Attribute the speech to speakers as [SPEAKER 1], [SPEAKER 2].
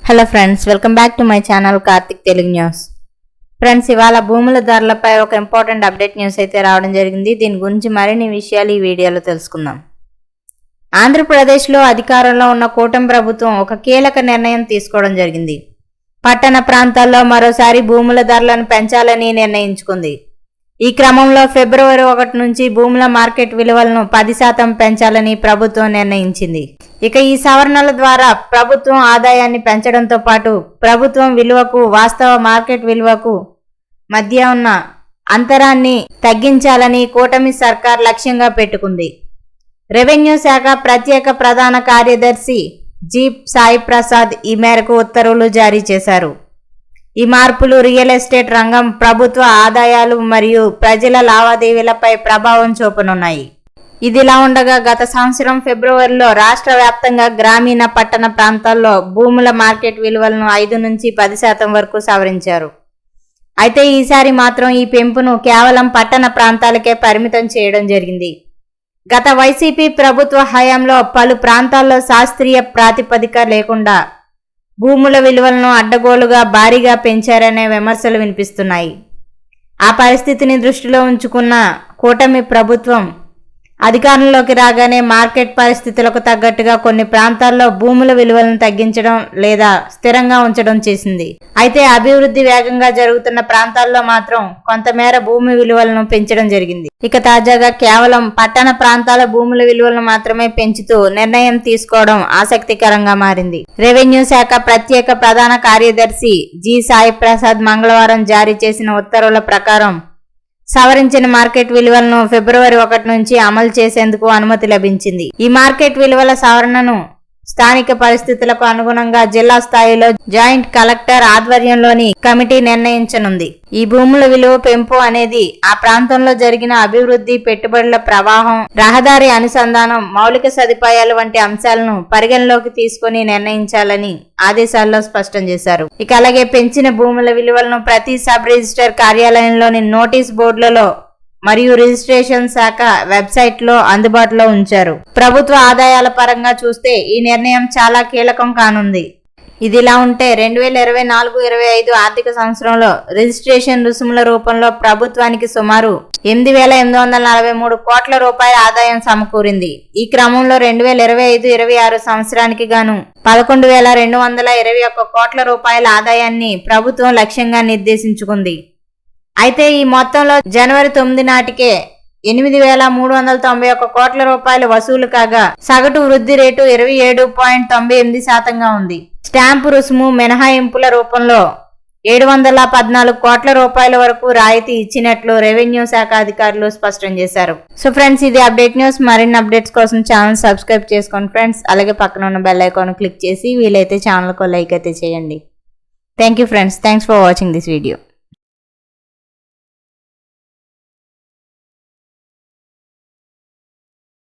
[SPEAKER 1] Hello friends, welcome back to my channel Karthik Telugu news. Friends, ఇవాళ భూముల ధరలపై ఒక ఇంపార్టెంట్ అప్డేట్ న్యూస్ అయితే రావడం జరిగింది. దీని గురించి మరిన్ని విషయాలు ఈ వీడియోలో తెలుసుకుందాం. ఆంధ్రప్రదేశ్లో అధికారంలో ఉన్న కూటమి ప్రభుత్వం ఒక కీలక నిర్ణయం తీసుకోవడం జరిగింది. పట్టణ ప్రాంతాల్లో మరోసారి భూముల ధరలను పెంచాలని నిర్ణయించుకుంది. ఈ క్రమంలో ఫిబ్రవరి 1 నుంచి భూముల మార్కెట్ విలువలను 10% పెంచాలని ప్రభుత్వం నిర్ణయించింది. ఇక ఈ సవరణల ద్వారా ప్రభుత్వం ఆదాయాన్ని పెంచడంతో పాటు ప్రభుత్వం విలువకు వాస్తవ మార్కెట్ విలువకు మధ్య ఉన్న అంతరాన్ని తగ్గించాలని కూటమి సర్కార్ లక్ష్యంగా పెట్టుకుంది. రెవెన్యూ శాఖ ప్రత్యేక ప్రధాన కార్యదర్శి జి సాయి ప్రసాద్ ఈ మేరకు ఉత్తర్వులు జారీ చేశారు. ఈ మార్పులు రియల్ ఎస్టేట్ రంగం, ప్రభుత్వ ఆదాయాలు మరియు ప్రజల లావాదేవీలపై ప్రభావం చూపనున్నాయి. ఇదిలా ఉండగా గత సంవత్సరం ఫిబ్రవరిలో రాష్ట్ర వ్యాప్తంగా గ్రామీణ పట్టణ ప్రాంతాల్లో భూముల మార్కెట్ విలువలను 5 నుంచి 10% వరకు సవరించారు. అయితే ఈసారి మాత్రం ఈ పెంపును కేవలం పట్టణ ప్రాంతాలకే పరిమితం చేయడం జరిగింది. గత వైసీపీ ప్రభుత్వ హయాంలో పలు ప్రాంతాల్లో శాస్త్రీయ ప్రాతిపదిక లేకుండా భూముల విలువలను అడ్డగోలుగా భారీగా పెంచారనే విమర్శలు వినిపిస్తున్నాయి. ఆ పరిస్థితిని దృష్టిలో ఉంచుకున్న కూటమి ప్రభుత్వం అధికారంలోకి రాగానే మార్కెట్ పరిస్థితులకు తగ్గట్టుగా కొన్ని ప్రాంతాల్లో భూముల విలువలను తగ్గించడం లేదా స్థిరంగా ఉంచడం చేసింది. అయితే అభివృద్ధి వేగంగా జరుగుతున్న ప్రాంతాల్లో మాత్రం కొంతమేర భూమి విలువలను పెంచడం జరిగింది. ఇక తాజాగా కేవలం పట్టణ ప్రాంతాల భూముల విలువలను మాత్రమే పెంచుతూ నిర్ణయం తీసుకోవడం ఆసక్తికరంగా మారింది. రెవెన్యూ శాఖ ప్రత్యేక ప్రధాన కార్యదర్శి జి సాయి ప్రసాద్ మంగళవారం జారీ చేసిన ఉత్తర్వుల ప్రకారం సవరించిన మార్కెట్ విలువలను ఫిబ్రవరి 1 నుంచి అమలు చేసేందుకు అనుమతి లభించింది. ఈ మార్కెట్ విలువల సవరణను స్థానిక పరిస్థితులకు అనుగుణంగా జిల్లా స్థాయిలో జాయింట్ కలెక్టర్ ఆధ్వర్యంలోని కమిటీ నిర్ణయించనుంది. ఈ భూముల విలువ పెంపు అనేది ఆ ప్రాంతంలో జరిగిన అభివృద్ధి, పెట్టుబడుల ప్రవాహం, రహదారి అనుసంధానం, మౌలిక సదుపాయాలు వంటి అంశాలను పరిగణలోకి తీసుకుని నిర్ణయించాలని ఆదేశాల్లో స్పష్టం చేశారు. ఇక అలాగే పెంచిన భూముల విలువలను ప్రతి సబ్ రిజిస్టర్ కార్యాలయంలోని నోటీస్ బోర్డులలో మరియు రిజిస్ట్రేషన్ శాఖ వెబ్సైట్ లో అందుబాటులో ఉంచారు. ప్రభుత్వ ఆదాయాల పరంగా చూస్తే ఈ నిర్ణయం చాలా కీలకం కానుంది. ఇదిలా ఉంటే 2024-25 ఆర్థిక సంవత్సరంలో రిజిస్ట్రేషన్ రుసుముల రూపంలో ప్రభుత్వానికి సుమారు 8,843 కోట్ల రూపాయల ఆదాయం సమకూరింది. ఈ క్రమంలో 2025-26 సంవత్సరానికి గాను 11,221 కోట్ల రూపాయల ఆదాయాన్ని ప్రభుత్వం లక్ష్యంగా నిర్దేశించుకుంది. అయితే ఈ మొత్తంలో జనవరి 9 నాటికే 8,391 కోట్ల రూపాయలు వసూలు కాగా సగటు వృద్ధి రేటు 27.98% ఉంది. స్టాంపు రుసుము మినహాయింపుల రూపంలో 714 కోట్ల రూపాయల వరకు రాయితీ ఇచ్చినట్లు రెవెన్యూ శాఖ అధికారులు స్పష్టం చేశారు. సో ఫ్రెండ్స్, ఇది అప్డేట్ న్యూస్. మరిన్ని అప్డేట్స్ కోసం ఛానల్ సబ్స్క్రైబ్ చేసుకోండి ఫ్రెండ్స్. అలాగే పక్కన ఉన్న బెల్ ఐకాన్ క్లిక్ చేసి వీలైతే ఛానల్కు లైక్ అయితే చేయండి. Thank you friends. Thanks for watching this video.